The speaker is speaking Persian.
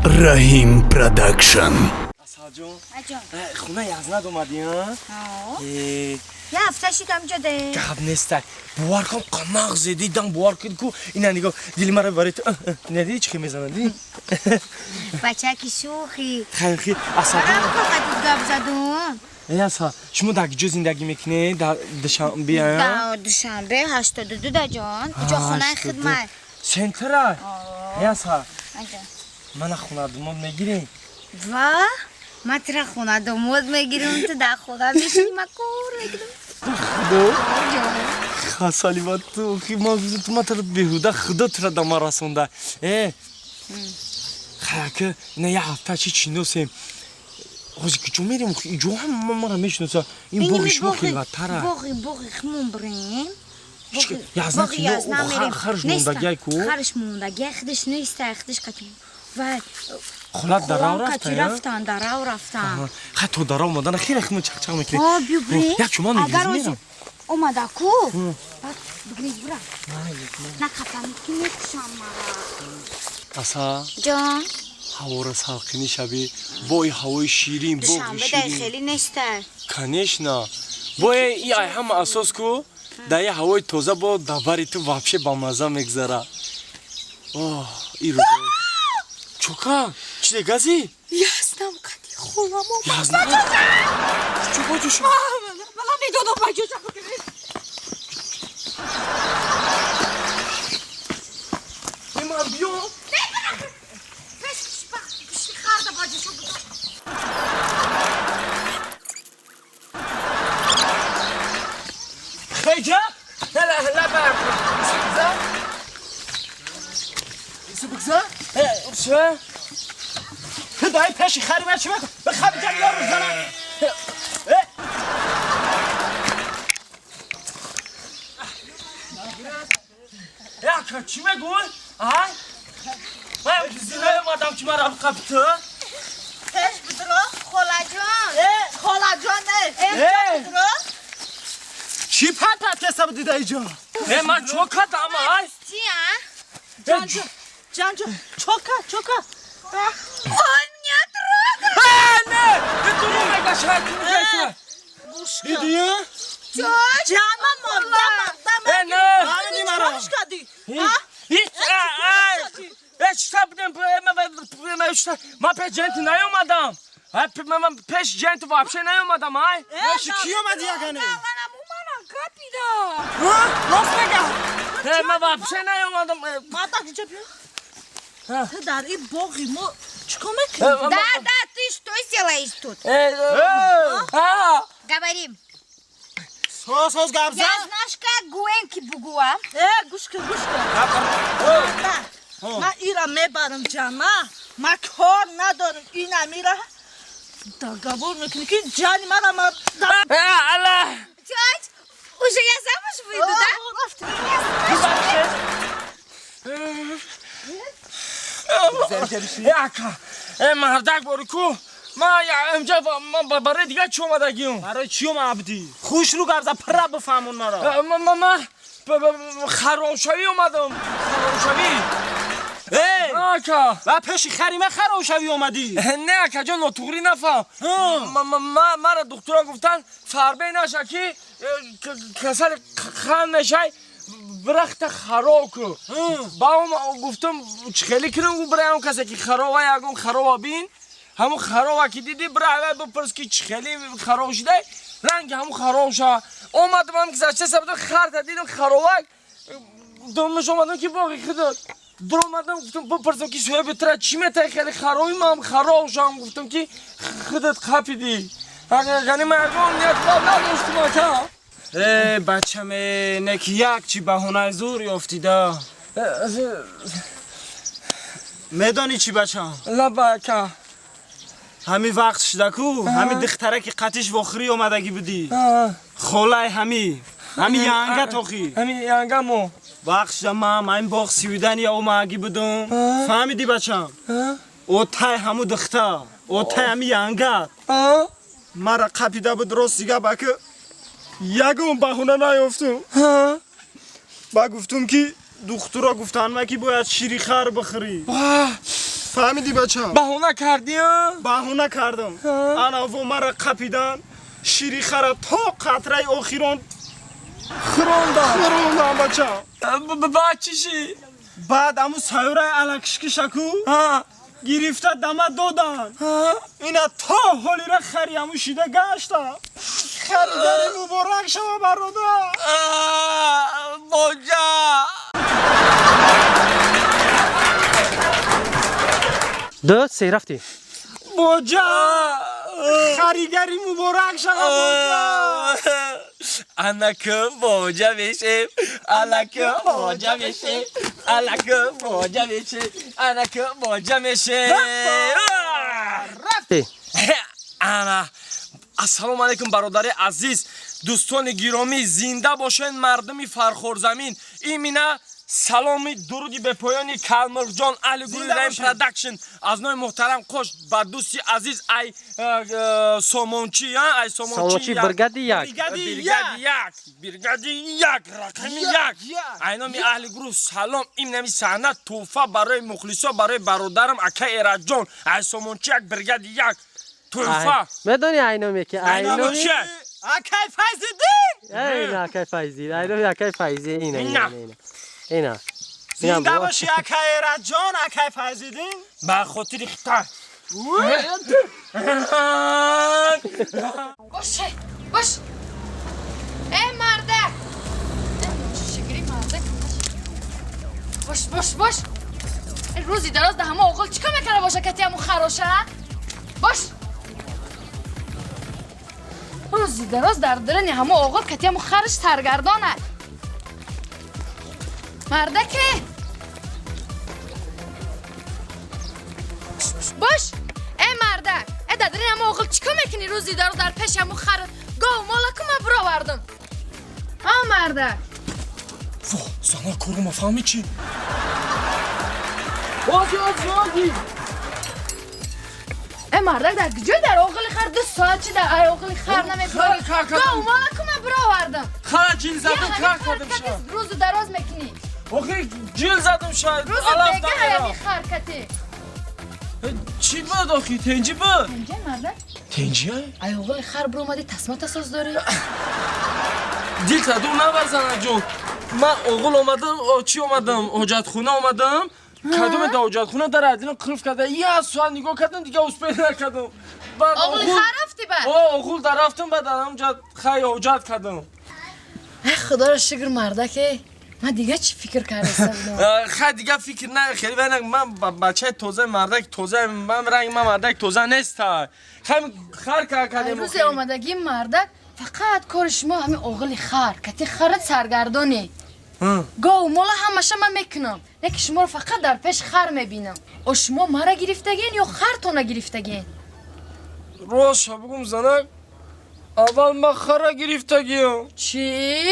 Rahim Production. Ajon. خونه یزند اومدی ها؟ یه هفتهشی کم جده قبل نیستک بوار کن قناق زدی دم بوار کن کو اینا نگاه دیلی مرا برای تو ندیدی چی میزنندی؟ بچه که شوخی خیلی اصلا برام که قدید گاب زدون ایسا شما در کجا زندگی میکنی؟ در دوشنبه در دوشنبه 82 دا جان اینجا خونه خدمت سنترال ایسا اینجا من خونه دومون میگیری؟ و ما ترا خونه دومود میگیرم تو در خدا میشی مکور میگیرم دو؟ جان خاصالی با تو خی ما تو ما تر بیهوده خدا تر دم رسونده خیلی نه یه هفته چی نوسیم خوشی که چون میریم اینجا هم ما را میشناسه این باقیش ما خیلی بدتره باقی خمون بریم یزنه که خرش موندگی کو خرش موندگی خودش نیست خودش کتی و خالت در رو رفتن در رو رفتن خیلی تو در رو اومدن خیلی خیلی چق میکنی بیو بریم یک شما نگیز میرم اومده کو بگریز برم نه خطا میکنی نکشم مرا اصلا جان هوا را سلقینی شبی با این هوای شیرین با دوشنبه در خیلی نیسته کنیش نه با این همه اساس کو در یه هوای تازه با دواری تو وابشه با مزه میگذره این روزه چوکا چی گازی؟ یزدم قدی خولم یزدم چوکا چوشو بلا میدونم با جوشا ایمان بیو پیش خرده با جوشا خیجه؟ هلا برکن ایسا بگذار؟ چه؟ دایی پیشی خری من چی بکن؟ بخوابی جمعی ها رو زنم که چی میگوی؟ من زینای اومدم که من رفت قبی تو؟ پیش بدرو خالا جان نه بدرو چی پت حساب دیده اینجا؟ من چوکا دامه چی جان چوکا نه به درو میگه شاید تو میگه دیدیه؟ جاما مردم نه همینی مرا هیچ ما پیش جنت نیومدم من پیش جنت واپشه نیومدم پیش کی اومدی یگانه؟ راست میگم من واپشه نیومدم ماتا اینجا بیا تو در این باقی ما چیکار میکنی؟ Да, ты что сделаешь тут? Говорим. Söz gabza? Я знаешь, как гуенки бугуа? گوش کن من ایرا میبرم جمع من کار ندارم اینا میره داگابور میکنی که جانی من الله Тёть, уже я замуж выйду, да? مردک باری کو ما امجا برای دیگه چی اومدگیم برای چی اومدی؟ خوش رو گرزه پره بفهمون مرا من خراشوی اومدم خراشوی آکا و پیش خریمه خراشوی اومدی نه که جان نطوری نفهم مرا دکترها گفتن فربه نشه که کسل خان نشه برخت خراکو با هم گفتم خیلی کنم برای هم کسی که خراوه یکم خراوه بین همون خراوه که دیدی برای بپرس که خیلی خراو شده رنگ همون خراو شده اومدم هم که زشته سبتون خرد دیدم خراوه دومش اومدم که باقی خداد در اومدم گفتم بپرسم که شویه بتره چی میتایی خیلی خراوی من هم خراو شدم گفتم که خداد خفیدی یعنی مردم نیت باب نداشتیم آتا بچه می نکی یک چی بهونه زور یافتیده میدانی چی بچه هم؟ لبکه همین وقت شده کو همین دختره که قطیش وخری اومدگی بودی خولای همین ینگه توخی همین ینگه مو وقت شده من این باغ سویدن یا اومدگی بودم فهمیدی بچه هم؟ او تای همو دختر او تای همین ینگه مرا قپیده بود درست دیگه بکه یکم بهونه نیافتم با گفتم که دخترها گفتن ما که باید شیری خر بخری فهمیدی بچم؟ بهونه کردیم؟ بهونه کردم انا و مرا قپیدن شیری خرا تا قطره آخران خروندم بچم. بعد چیشی؟ بعد امو سایوره الکشکی شکو گرفته دمه دادن اینا تا حالی را خری امو شیده گشته خریداری مبارک شما برادر. بوجا دو سی رفتی بوجا خریداری مبارک شما بوجا. Anakım boca beşim, anakım boca beşim, anakım boca beşim, anakım boca beşim. رفتی Ana, assalomu alaykum barodari aziz, do'stoni giromi, zinda boshin mardumi farxorzamin. Imina سلامی درودی به پایانی کلمرجان علی گروه رایم پروداکشن از نوع محترم خوش با دوستی عزیز ای سومونچی ای ساموچی برگدی یک برگدی یک رقم یک ای نامی اهل گروه سلام این نمی صحنه توفه برای مخلصا برای برادرم اکا ایرجان ای سومونچی یک برگدی یک توفه میدونی اینو که اینو اکای فیضیدین اینا اکای فایزی اینو اکای فایزی اینا زنده باشی اکای رجان اکای فیضیدین با خاطر اختار باش ای مردک چگری مردک باش روزی دراز ده همه اوغل چیکار میکنه باشه کتی همون خراشه روزی دراز در دلنی همه اوغل کتی همون خرش سرگردانه مردکه باش ای مردک ای در دلنی همه اوغل چیکار میکنی روزی دراز در پیش همون خر گاو مالکو ما براوردم مردک sana koruma fahmi çi Ozi مردک در کجای در اوغل خر 2 ساعت چی در ای اوغل خر نمیبری گاو مالکو ما براوردم خرا جیل زدم کار کردم شاید روزو دراز میکنی اوخی جیل زدم شاید روزو بگه هیمی خرکتی چی بود آخی تنجی بود اینجا مردک تنجی های؟ ای اوغل خر برو اومدی تصمت اساس داری دیل تدو نبرزنه جون من اوغل اومدم چی اومدم حجت خونه اومدم کدوم دا حجت خونه در عدینا قلف کرده یه سوال نگاه کردم دیگه اوز پیدا نکردم اوغل خر رفتی بعد اوغل در رفتم بعد همونجا خیلی حجت کردم ای خدا رو شکر مردکه من دیگه چی فکر کردم خیلی دیگه فکر نه خیلی بینم من بچه توزه مردک توزه من رنگ من مردک توزه نیست خیلی خر کردم روز اومدگی مردک فقط کار شما همین اوغل خر کتی خرت سرگردانی گاو مالا همشه من میکنم لیکن شما رو فقط در پیش خر میبینم و شما مرا گرفتگین یا خر تو نگرفتگین راست بگم زنک اول من خر گرفتگیم چی؟